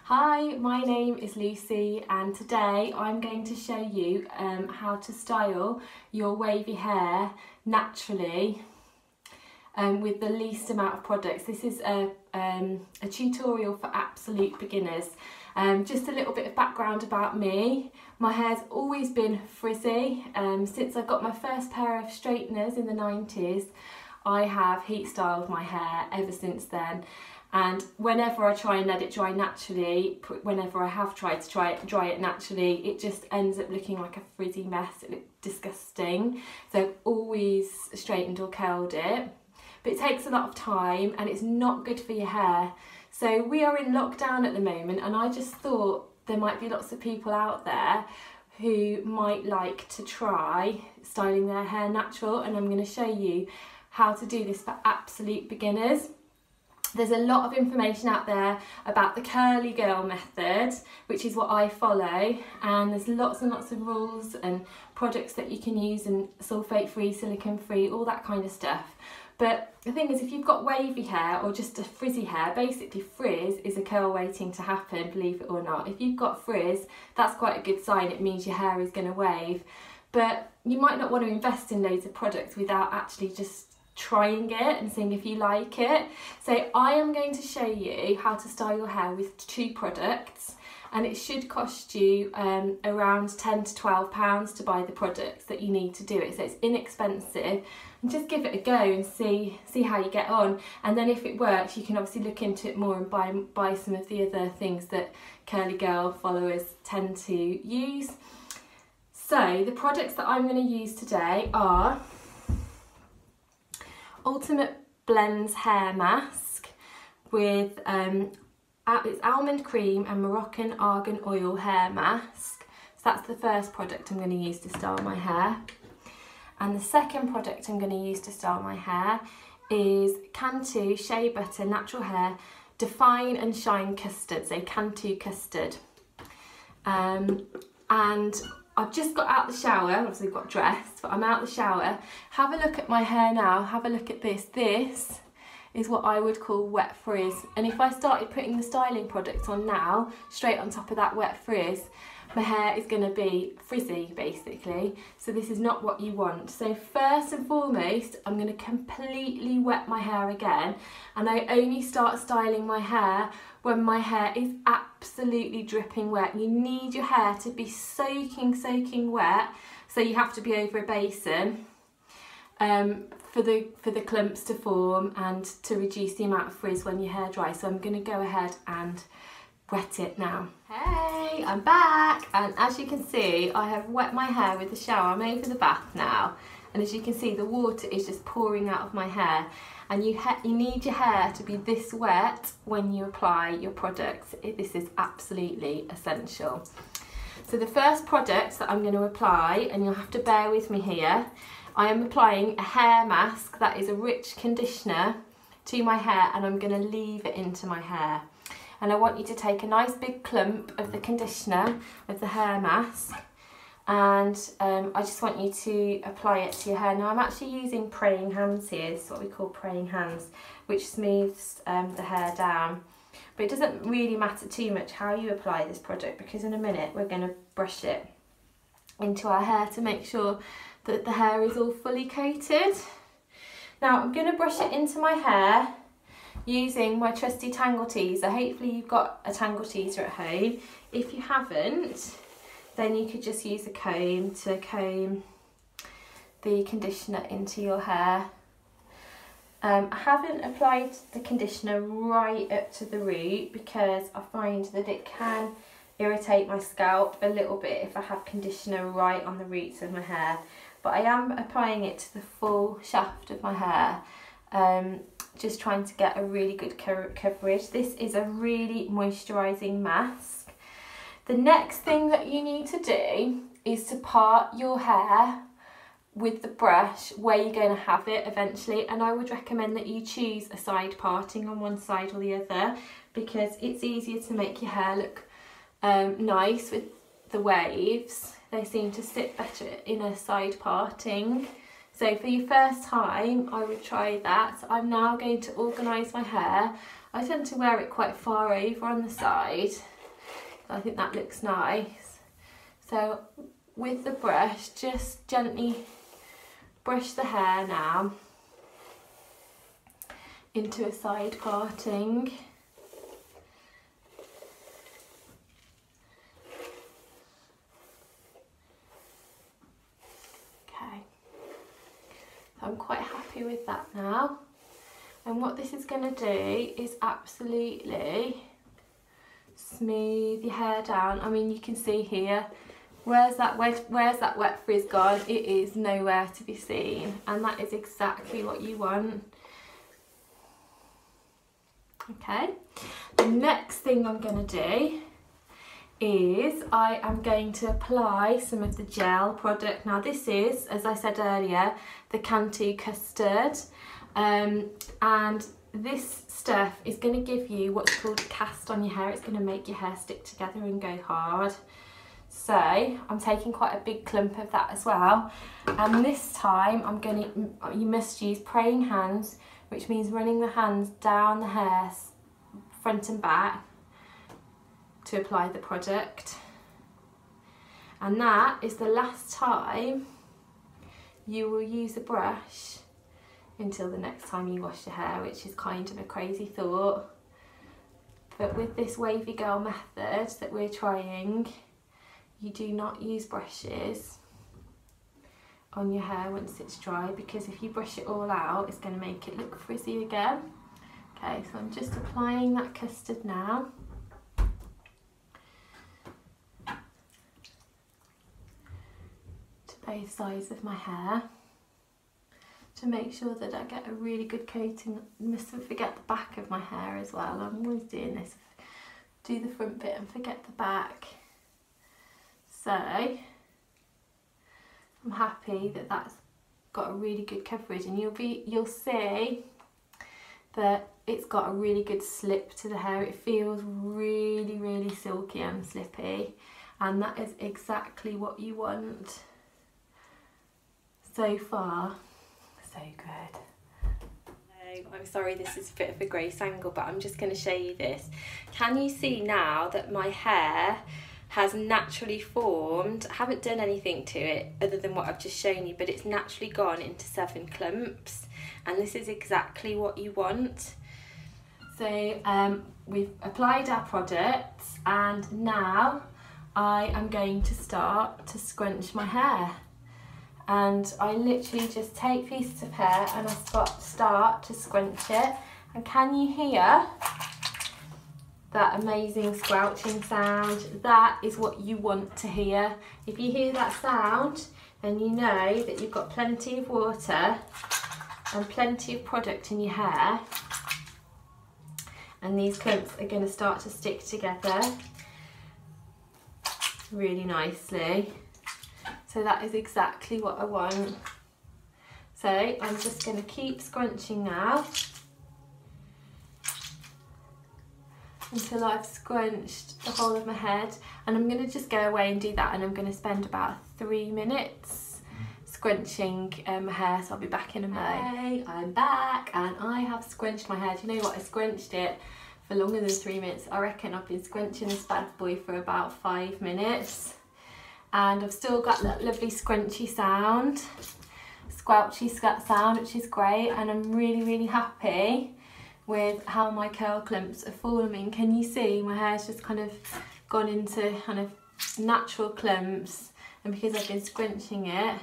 Hi, my name is Lucy and today I'm going to show you how to style your wavy hair naturally with the least amount of products. This is a tutorial for absolute beginners. Just a little bit of background about me. My hair's always been frizzy. Since I got my first pair of straighteners in the 90s, I have heat styled my hair ever since then. And whenever I try and let it dry naturally, whenever I have tried to dry it naturally, it just ends up looking like a frizzy mess. It looks disgusting. So I've always straightened or curled it. But it takes a lot of time and it's not good for your hair. So we are in lockdown at the moment, and I just thought there might be lots of people out there who might like to try styling their hair natural, and I'm going to show you how to do this for absolute beginners. There's a lot of information out there about the curly girl method, which is what I follow, and there's lots and lots of rules and products that you can use, and sulfate free, silicone free, all that kind of stuff. But the thing is, if you've got wavy hair or just a frizzy hair, basically frizz is a curl waiting to happen, believe it or not. If you've got frizz, that's quite a good sign. It means your hair is going to wave. But you might not want to invest in loads of products without actually just trying it and seeing if you like it. So I am going to show you how to style your hair with 2 products, and it should cost you around £10 to £12 to buy the products that you need to do it. So it's inexpensive, and just give it a go and see how you get on. And then if it works, you can obviously look into it more and buy some of the other things that curly girl followers tend to use. So the products that I'm going to use today are Ultimate Blends hair mask with it's almond cream and Moroccan argan oil hair mask. So that's the first product I'm going to use to style my hair. And the second product I'm going to use to style my hair is Cantu Shea Butter Natural Hair Define and Shine Custard, so Cantu Custard. And I've just got out the shower, obviously got dressed, but I'm out the shower. Have a look at my hair now, have a look at this. This is what I would call wet frizz. And if I started putting the styling products on now, straight on top of that wet frizz, my hair is going to be frizzy basically. So this is not what you want. So first and foremost, I'm going to completely wet my hair again, and I only start styling my hair when my hair is absolutely dripping wet. You need your hair to be soaking wet, so you have to be over a basin for the clumps to form and to reduce the amount of frizz when your hair dries. So I'm going to go ahead and wet it now. Hey, I'm back, and as you can see, I have wet my hair with the shower. I'm over the bath now, and as you can see, the water is just pouring out of my hair. And you need your hair to be this wet when you apply your products. This is absolutely essential. So the first product that I'm going to apply, and you'll have to bear with me here, I am applying a hair mask that is a rich conditioner to my hair, and I'm going to leave it into my hair. And I want you to take a nice big clump of the conditioner with the hair mask, and I just want you to apply it to your hair. Now I'm actually using praying hands here. This is what we call praying hands, which smooths the hair down. But it doesn't really matter too much how you apply this product, because in a minute we're going to brush it into our hair to make sure that the hair is all fully coated. Now I'm going to brush it into my hair using my trusty tangle teaser. Hopefully you've got a tangle teaser at home. If you haven't, then you could just use a comb to comb the conditioner into your hair. I haven't applied the conditioner right up to the root because I find that it can irritate my scalp a little bit if I have conditioner right on the roots of my hair. But I am applying it to the full shaft of my hair, just trying to get a really good coverage. This is a really moisturising mask. The next thing that you need to do is to part your hair with the brush where you're going to have it eventually, and I would recommend that you choose a side parting on one side or the other, because it's easier to make your hair look nice with the waves. They seem to sit better in a side parting. So for your first time, I would try that. So I'm now going to organise my hair I tend to wear it quite far over on the side. I think that looks nice. So with the brush, just gently brush the hair now into a side parting. Okay, so I'm quite happy with that now. And what this is going to do is absolutely smooth your hair down. I mean, you can see here, where's that wet frizz gone? It is nowhere to be seen, and that is exactly what you want. Okay, the next thing I'm going to do is I am going to apply some of the gel product. Now this is, as I said earlier, the Cantu custard. And this stuff is going to give you what's called a cast on your hair. It's going to make your hair stick together and go hard. So I'm taking quite a big clump of that as well. And this time you must use praying hands, which means running the hands down the hair front and back to apply the product. And that is the last time you will use a brush until the next time you wash your hair, which is kind of a crazy thought. But with this Wavy Girl method that we're trying, you do not use brushes on your hair once it's dry, because if you brush it all out, it's going to make it look frizzy again. Okay, so I'm just applying that custard now. To both sides of my hair, to make sure that I get a really good coating. I mustn't forget the back of my hair as well. I'm always doing this. Do the front bit and forget the back. So I'm happy that that's got a really good coverage, and you'll see that it's got a really good slip to the hair. It feels really, really silky and slippy, and that is exactly what you want. So far, so good. I'm sorry this is a bit of a gross angle, but I'm just going to show you this. Can you see now that my hair has naturally formed? I haven't done anything to it other than what I've just shown you, but it's naturally gone into 7 clumps, and this is exactly what you want. So we've applied our products, and now I am going to start to scrunch my hair. And I literally just take pieces of hair and I start to scrunch it. And can you hear that amazing squelching sound? That is what you want to hear. If you hear that sound, then you know that you've got plenty of water and plenty of product in your hair, and these clumps are going to start to stick together really nicely. So that is exactly what I want. So I'm just going to keep scrunching now until I've scrunched the whole of my head, and I'm going to just go away and do that, and I'm going to spend about 3 minutes scrunching my hair, so I'll be back in a moment. Hey, I'm back and I have scrunched my hair. Do you know what? I scrunched it for longer than 3 minutes. I reckon I've been scrunching this bad boy for about 5 minutes. And I've still got that lovely scrunchy sound, squelchy sound, which is great. And I'm really, really happy with how my curl clumps are forming. Can you see my hair's just kind of gone into kind of natural clumps, and because I've been scrunching it,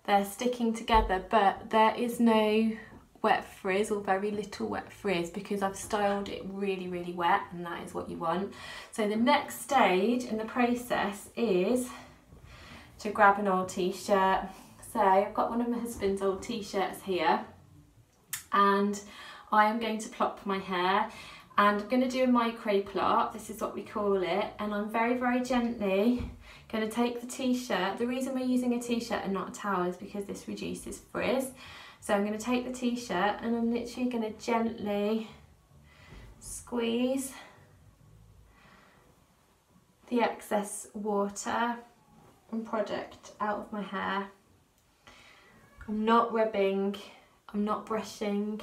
they're sticking together, but there is no wet frizz, or very little wet frizz, because I've styled it really, really wet, and that is what you want. So the next stage in the process is to grab an old t-shirt. So I've got one of my husband's old t-shirts here, and I am going to plop my hair, and I'm going to do a micro plop. This is what we call it, and I'm very, very gently going to take the t-shirt. The reason we're using a t-shirt and not a towel is because this reduces frizz. So I'm going to take the t-shirt and I'm literally going to gently squeeze the excess water and product out of my hair. I'm not rubbing, I'm not brushing,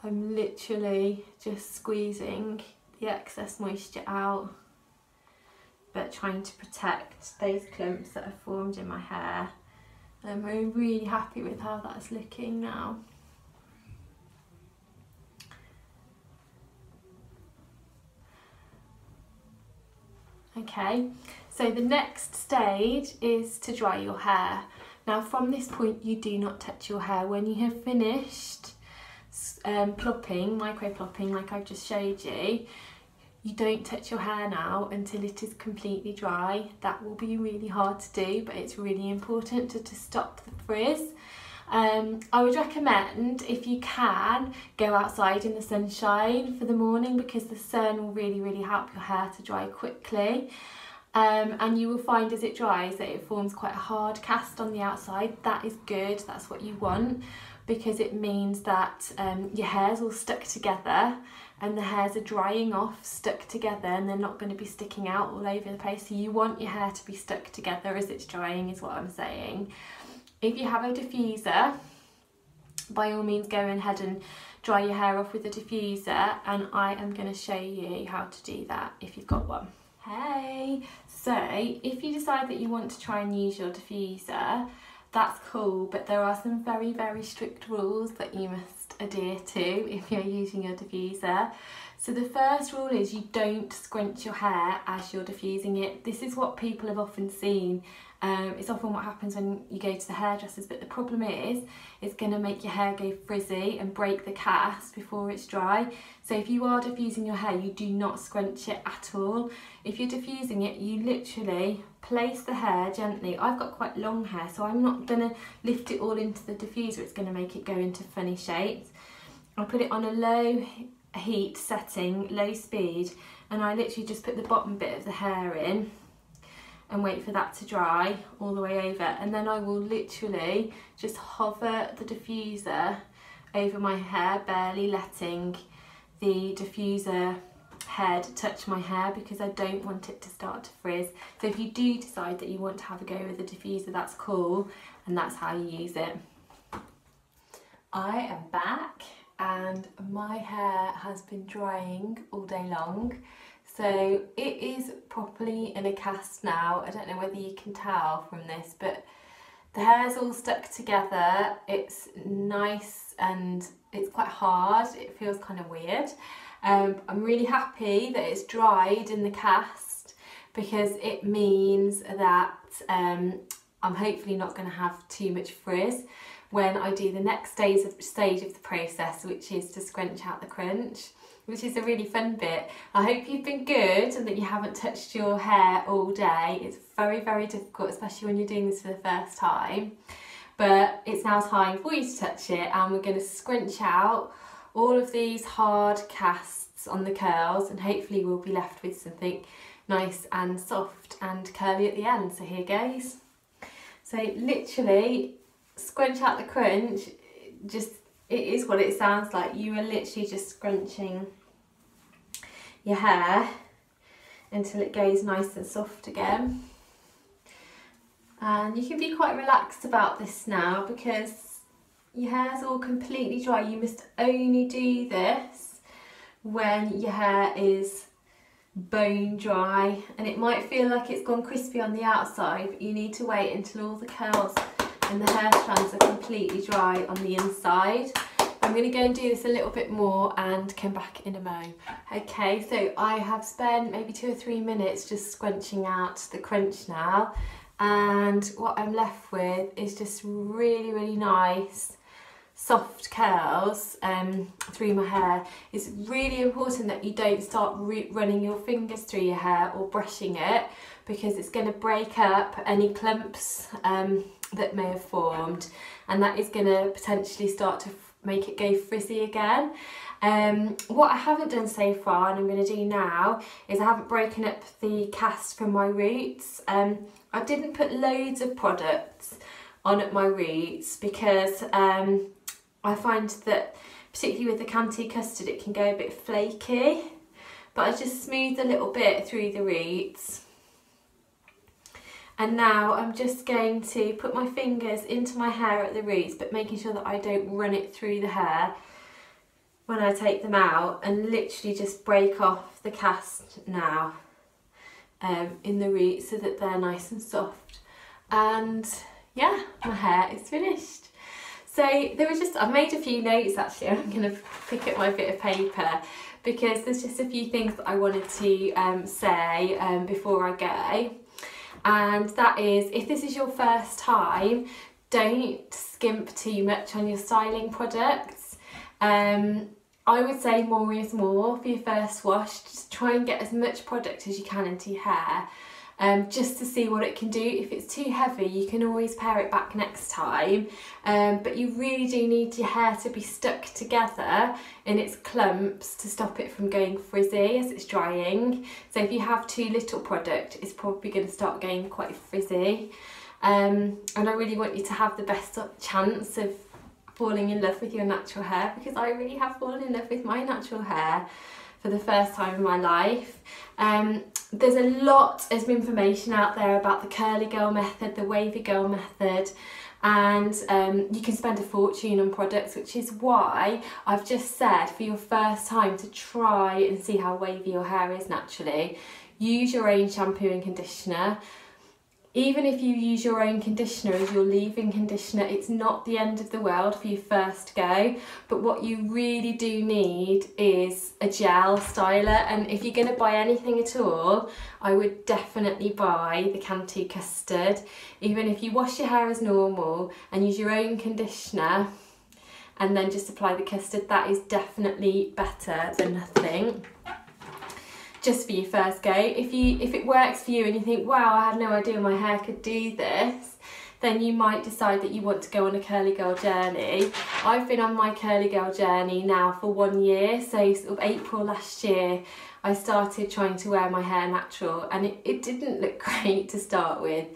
I'm literally just squeezing the excess moisture out, but trying to protect those clumps that have formed in my hair. I'm really happy with how that's looking now. Okay, so the next stage is to dry your hair. Now from this point you do not touch your hair. When you have finished plopping, micro plopping like I've just showed you, you don't touch your hair now until it is completely dry. That will be really hard to do, but it's really important to stop the frizz. I would recommend, if you can, go outside in the sunshine for the morning, because the sun will really help your hair to dry quickly. And you will find as it dries that it forms quite a hard cast on the outside. That is good, that's what you want, because it means that your hair's all stuck together and the hairs are drying off, stuck together, and they're not going to be sticking out all over the place. So you want your hair to be stuck together as it's drying, is what I'm saying. If you have a diffuser, by all means go ahead and dry your hair off with a diffuser, and I am going to show you how to do that if you've got one. Hey, so if you decide that you want to try and use your diffuser, that's cool, but there are some very strict rules that you must adhere to if you're using your diffuser. So the first rule is you don't scrunch your hair as you're diffusing it. This is what people have often seen. It's often what happens when you go to the hairdressers, but the problem is it's going to make your hair go frizzy and break the cast before it's dry. So if you are diffusing your hair, you do not scrunch it at all. If you're diffusing it, you literally place the hair gently. I've got quite long hair, so I'm not going to lift it all into the diffuser. It's going to make it go into funny shapes. I put it on a low heat setting, low speed, and I literally just put the bottom bit of the hair in and wait for that to dry all the way over, and then I will literally just hover the diffuser over my hair, barely letting the diffuser head touch my hair, because I don't want it to start to frizz. So if you do decide that you want to have a go with the diffuser, that's cool, and that's how you use it. I am back and my hair has been drying all day long. So it is properly in a cast now. I don't know whether you can tell from this, but the hair's all stuck together. It's nice and it's quite hard. It feels kind of weird. I'm really happy that it's dried in the cast, because it means that I'm hopefully not going to have too much frizz when I do the next stage of the process, which is to scrunch out the crunch, which is a really fun bit. I hope you've been good and that you haven't touched your hair all day. It's very difficult, especially when you're doing this for the first time. But it's now time for you to touch it, and we're going to scrunch out all of these hard casts on the curls, and hopefully we'll be left with something nice and soft and curly at the end. So here goes. So literally scrunch out the crunch. Just, it is what it sounds like. You are literally just scrunching your hair until it goes nice and soft again. And you can be quite relaxed about this now, because your hair's all completely dry. You must only do this when your hair is bone dry, and it might feel like it's gone crispy on the outside, but you need to wait until all the curls and the hair strands are completely dry on the inside. I'm going to go and do this a little bit more and come back in a mo. Okay, so I have spent maybe 2 or 3 minutes just scrunching out the crunch now, and what I'm left with is just really nice soft curls through my hair. It's really important that you don't start running your fingers through your hair or brushing it, because it's going to break up any clumps that may have formed, and that is going to potentially start to make it go frizzy again. What I haven't done so far, and I'm going to do now, is I haven't broken up the cast from my roots. I didn't put loads of products on at my roots, because I find that particularly with the Canty custard it can go a bit flaky, but I just smoothed a little bit through the roots. And now I'm just going to put my fingers into my hair at the roots, but making sure that I don't run it through the hair. when I take them out and literally just break off the cast now in the roots so that they're nice and soft. And yeah, my hair is finished. So there was just, I've made a few notes actually. I'm going to pick up my bit of paper because there's just a few things that I wanted to say before I go. And that is, if this is your first time, don't skimp too much on your styling products. I would say more is more for your first wash. Just try and get as much product as you can into your hair, just to see what it can do. If it's too heavy, you can always pare it back next time, but you really do need your hair to be stuck together in its clumps to stop it from going frizzy as it's drying. So if you have too little product, it's probably going to start going quite frizzy, and I really want you to have the best chance of falling in love with your natural hair, because I really have fallen in love with my natural hair for the first time in my life. There's a lot of information out there about the curly girl method, the wavy girl method, and you can spend a fortune on products, which is why I've just said for your first time to try and see how wavy your hair is naturally. Use your own shampoo and conditioner. Even if you use your own conditioner as your leave-in conditioner, it's not the end of the world for your first go. But what you really do need is a gel styler, and if you're going to buy anything at all, I would definitely buy the Cantu Custard. Even if you wash your hair as normal and use your own conditioner and then just apply the custard, that is definitely better than nothing. Just for your first go. If it works for you and you think, wow, I had no idea my hair could do this, then you might decide that you want to go on a curly girl journey. I've been on my curly girl journey now for 1 year, so sort of April last year I started trying to wear my hair natural, and it didn't look great to start with,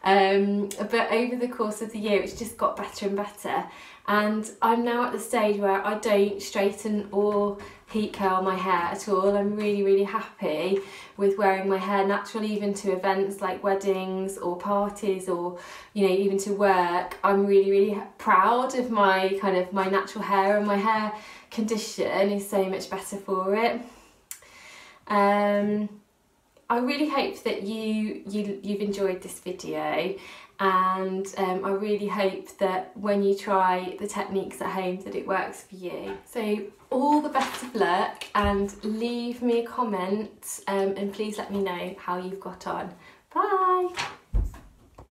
but over the course of the year it's just got better and better, and I'm now at the stage where I don't straighten or heat curl my hair at all. I'm really happy with wearing my hair natural, even to events like weddings or parties, or you know, even to work. I'm really proud of my my natural hair, and my hair condition is so much better for it. I really hope that you've enjoyed this video, and I really hope that when you try the techniques at home that it works for you. So all the best of luck, and leave me a comment, and please let me know how you've got on. Bye!